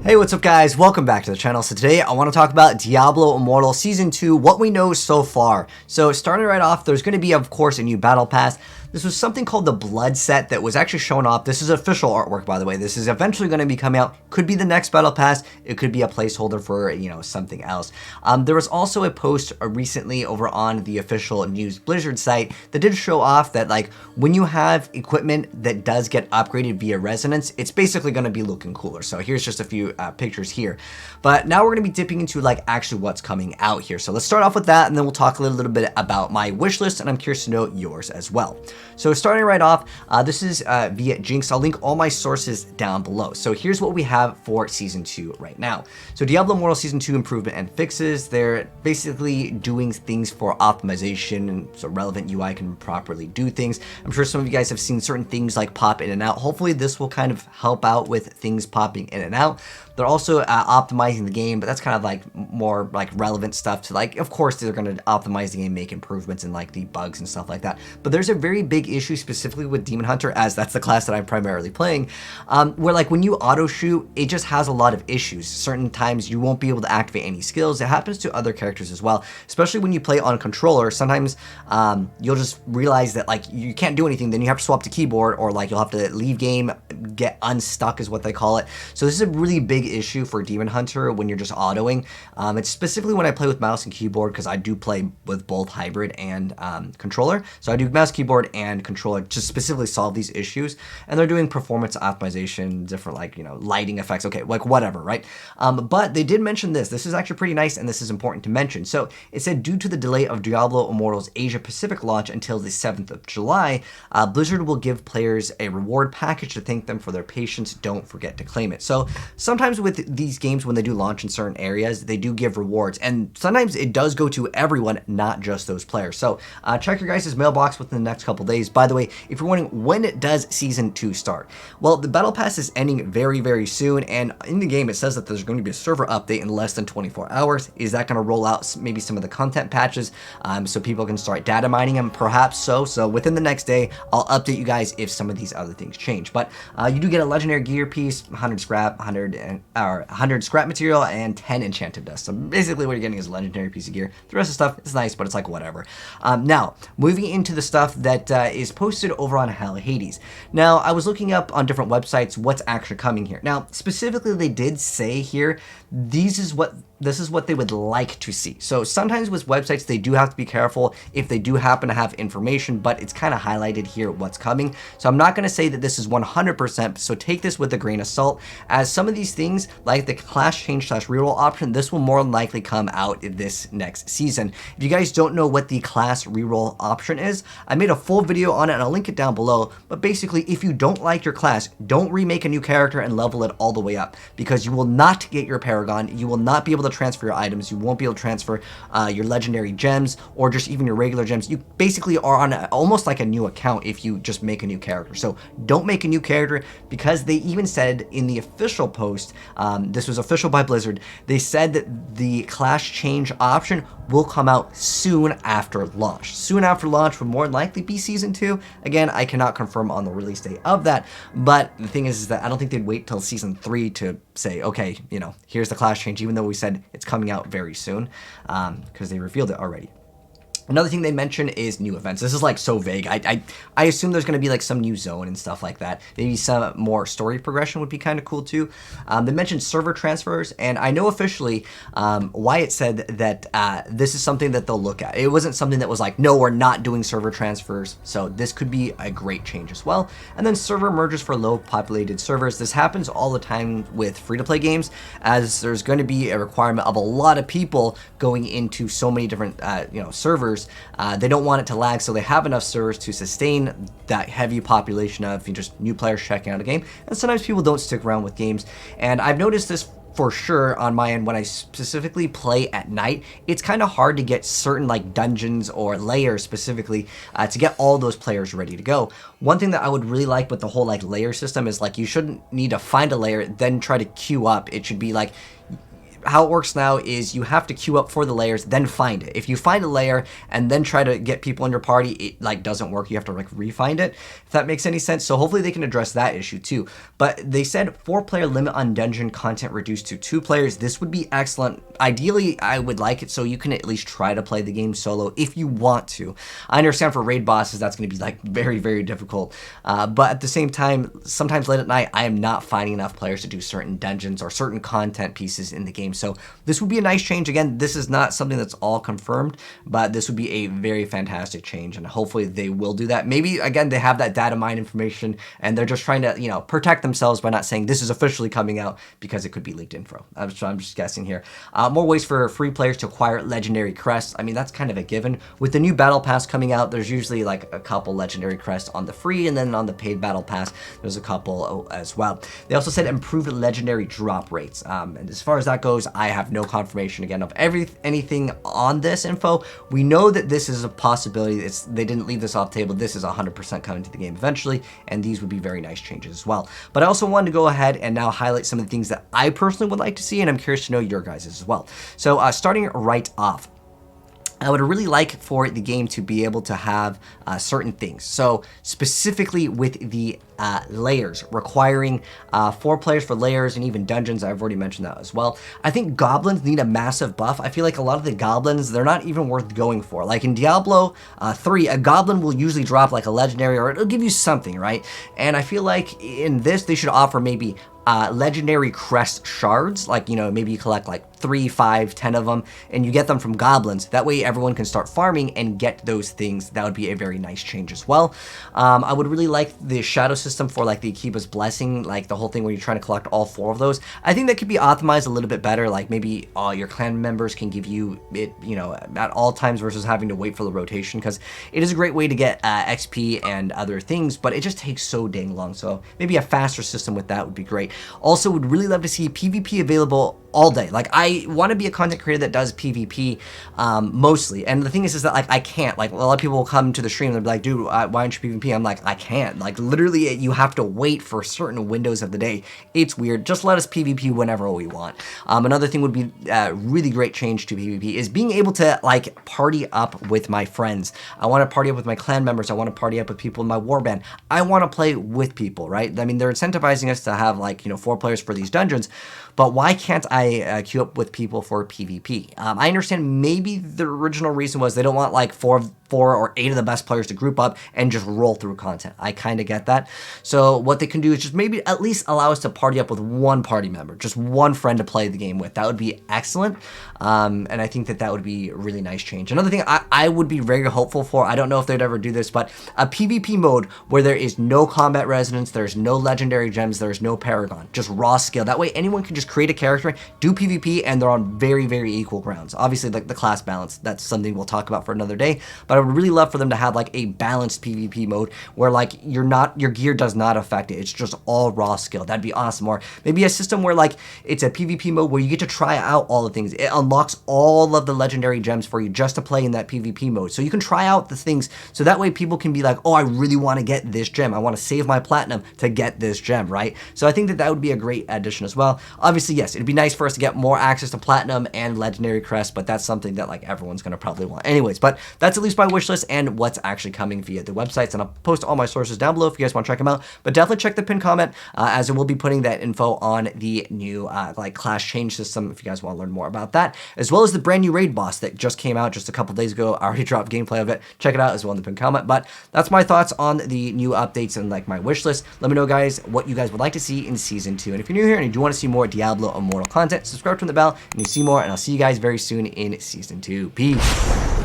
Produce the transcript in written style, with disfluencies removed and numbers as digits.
Hey, what's up guys? Welcome back to the channel. So today I want to talk about Diablo Immortal Season 2, what we know so far. So starting right off, there's going to be, of course, a new battle pass. This was something called the Blood set that was actually shown off. This is official artwork, by the way. This is eventually going to be coming out. Could be the next battle pass. It could be a placeholder for, something else. There was also a post recently over on the official News Blizzard site that did show off that, like, when you have equipment that does get upgraded via resonance, it's basically going to be looking cooler. So here's just a few pictures here. But now we're going to be dipping into, like, actually what's coming out here. So let's start off with that, and then we'll talk a little bit about my wish list, and I'm curious to know yours as well. So starting right off, this is via Jinx. I'll link all my sources down below. So here's what we have for Season 2 right now. So Diablo Immortal Season 2 improvement and fixes. They're basically doing things for optimization, and so relevant UI can properly do things. I'm sure some of you guys have seen certain things like pop in and out. Hopefully this will kind of help out with things popping in and out. They're also optimizing the game, but that's kind of like more like relevant stuff to, like, of course they're going to optimize the game, make improvements in like the bugs and stuff like that. But there's a very big issue specifically with Demon Hunter, as that's the class that I'm primarily playing, where like when you auto shoot, it just has a lot of issues. Certain times you won't be able to activate any skills. It happens to other characters as well, especially when you play on controller. Sometimes you'll just realize that like you can't do anything, then you have to swap to keyboard, or like you'll have to leave game, get unstuck is what they call it. So this is a really big issue for Demon Hunter when you're just autoing. It's specifically when I play with mouse and keyboard, because I do play with both hybrid and controller. So I do mouse, keyboard, and controller to specifically solve these issues. And they're doing performance optimization, different like, lighting effects, okay, like whatever, right? But they did mention this. This is actually pretty nice, and this is important to mention. So it said, due to the delay of Diablo Immortal's Asia Pacific launch until the 7th of July, Blizzard will give players a reward package to thank them for their patience. Don't forget to claim it. So sometimes with these games, when they do launch in certain areas, they do give rewards, and sometimes it does go to everyone, not just those players. So check your guys' mailbox within the next couple days. By the way, if you're wondering, when does Season 2 start? Well, the Battle Pass is ending very, very soon, and in the game it says that there's going to be a server update in less than 24 hours. Is that going to roll out maybe some of the content patches so people can start data mining them? Perhaps so. So within the next day, I'll update you guys if some of these other things change. But you do get a legendary gear piece, 100 scrap, 100 scrap material, and 10 enchanted dust. So basically what you're getting is a legendary piece of gear. The rest of the stuff is nice, but it's like whatever. Now, moving into the stuff that is posted over on Hell Hades. Now, I was looking up on different websites what's actually coming here. Now, specifically, they did say here, this is what they would like to see. So sometimes with websites, they do have to be careful if they do happen to have information, but it's kind of highlighted here what's coming. So I'm not going to say that this is 100%, so take this with a grain of salt, as some of these things, like the class change / reroll option, this will more likely come out in this next season. If you guys don't know what the class reroll option is, I made a full video on it, and I'll link it down below. But basically, if you don't like your class, don't remake a new character and level it all the way up, because you will not get your Paragon, you will not be able to transfer your items, you won't be able to transfer your legendary gems, or just even your regular gems. You basically are on almost like a new account if you just make a new character. So don't make a new character, because they even said in the official post, this was official by Blizzard, they said that the class change option will come out soon after launch. Soon after launch would more likely be Season 2. Again, I cannot confirm on the release date of that, but the thing is that I don't think they'd wait till Season 3 to say, okay, here's the class change, even though we said it's coming out very soon, because they revealed it already. Another thing they mention is new events. This is like so vague. I assume there's going to be like some new zone and stuff like that. Maybe some more story progression would be kind of cool too. They mentioned server transfers, and I know officially Wyatt said that this is something that they'll look at. It wasn't something that was like, no, we're not doing server transfers. So this could be a great change as well. And then server merges for low populated servers. This happens all the time with free-to-play games, as there's going to be a requirement of a lot of people going into so many different servers. They don't want it to lag, so they have enough servers to sustain that heavy population of just new players checking out a game. And sometimes people don't stick around with games, and I've noticed this for sure on my end when I specifically play at night. It's kind of hard to get certain like dungeons or layers specifically to get all those players ready to go. One thing that I would really like with the whole like layer system is like you shouldn't need to find a layer then try to queue up. It should be like how it works now is you have to queue up for the layers, then find it. If you find a layer and then try to get people in your party, it like doesn't work. You have to like re-find it, if that makes any sense. So hopefully they can address that issue too. But they said 4-player limit on dungeon content reduced to 2 players. This would be excellent. Ideally, I would like it so you can at least try to play the game solo if you want to. I understand for raid bosses that's going to be like very, very difficult. But at the same time, sometimes late at night, I am not finding enough players to do certain dungeons or certain content pieces in the game. So this would be a nice change. Again, this is not something that's all confirmed, but this would be a very fantastic change, and hopefully they will do that. Maybe, again, they have that data mine information and they're just trying to, you know, protect themselves by not saying this is officially coming out because it could be leaked info. I'm just guessing here. More ways for free players to acquire legendary crests. I mean, that's kind of a given. With the new battle pass coming out, there's usually like a couple legendary crests on the free, and then on the paid battle pass, there's a couple as well. They also said improved legendary drop rates. And as far as that goes, I have no confirmation again of anything on this info. We know that this is a possibility. They didn't leave this off the table. This is 100% coming to the game eventually, and these would be very nice changes as well. But I also wanted to go ahead and now highlight some of the things that I personally would like to see, and I'm curious to know your guys' as well. So starting right off, I would really like for the game to be able to have certain things. So specifically with the layers, requiring 4 players for layers and even dungeons. I've already mentioned that as well. I think goblins need a massive buff. I feel like a lot of the goblins, they're not even worth going for. Like in Diablo 3, a goblin will usually drop like a legendary, or it'll give you something, right? And I feel like in this, they should offer maybe legendary crest shards. Like, you know, maybe you collect like 3, 5, 10 of them, and you get them from goblins. That way everyone can start farming and get those things. That would be a very nice change as well. I would really like the shadow system for like the Akiba's Blessing, like the whole thing where you're trying to collect all 4 of those. I think that could be optimized a little bit better. Like maybe all your clan members can give you it, you know, at all times versus having to wait for the rotation, because it is a great way to get XP and other things, but it just takes so dang long. So maybe a faster system with that would be great. Also, would really love to see PvP available all day. Like, I want to be a content creator that does PvP mostly. And the thing is that, like, I can't. Like, a lot of people will come to the stream and they'll be like, dude, why aren't you PvP? I'm like, I can't. Like, literally, you have to wait for certain windows of the day. It's weird. Just let us PvP whenever we want. Another thing would be a really great change to PvP is being able to, like, party up with my friends. I want to party up with my clan members. I want to party up with people in my warband. I want to play with people, right? I mean, they're incentivizing us to have, like, you know, 4 players for these dungeons, but why can't I queue up with people for PvP? I understand maybe the original reason was they don't want like 4 or 8 of the best players to group up and just roll through content. I kind of get that. So what they can do is just maybe at least allow us to party up with 1 party member, just 1 friend to play the game with. That would be excellent. And I think that would be a really nice change. Another thing I would be very hopeful for, I don't know if they'd ever do this, but a PvP mode where there is no combat resonance, there's no legendary gems, there's no paragon, just raw skill. That way anyone can just create a character, do PvP, and they're on very, very equal grounds. Obviously, like the class balance, that's something we'll talk about for another day, but I would really love for them to have like a balanced PvP mode where like your gear does not affect it. It's just all raw skill. That'd be awesome. Or maybe a system where like it's a PvP mode where you get to try out all the things. It unlocks all of the legendary gems for you just to play in that PvP mode. So you can try out the things, so that way people can be like, oh, I really want to get this gem. I want to save my platinum to get this gem, right? So I think that would be a great addition as well. Obviously, yes, it'd be nice for us to get more access to platinum and legendary crests, but that's something that like everyone's going to probably want anyways. But that's at least my wish list and what's actually coming via the websites, and I'll post all my sources down below if you guys want to check them out. But definitely check the pinned comment, as I will be putting that info on the new like class change system if you guys want to learn more about that, as well as the brand new raid boss that just came out just a couple days ago. I already dropped gameplay of it. Check it out as well in the pinned comment. But that's my thoughts on the new updates and like my wish list. Let me know, guys, what you guys would like to see in season 2. And if you're new here and you do want to see more Diablo Immortal content, subscribe to the bell and you see more, and I'll see you guys very soon in season 2. Peace.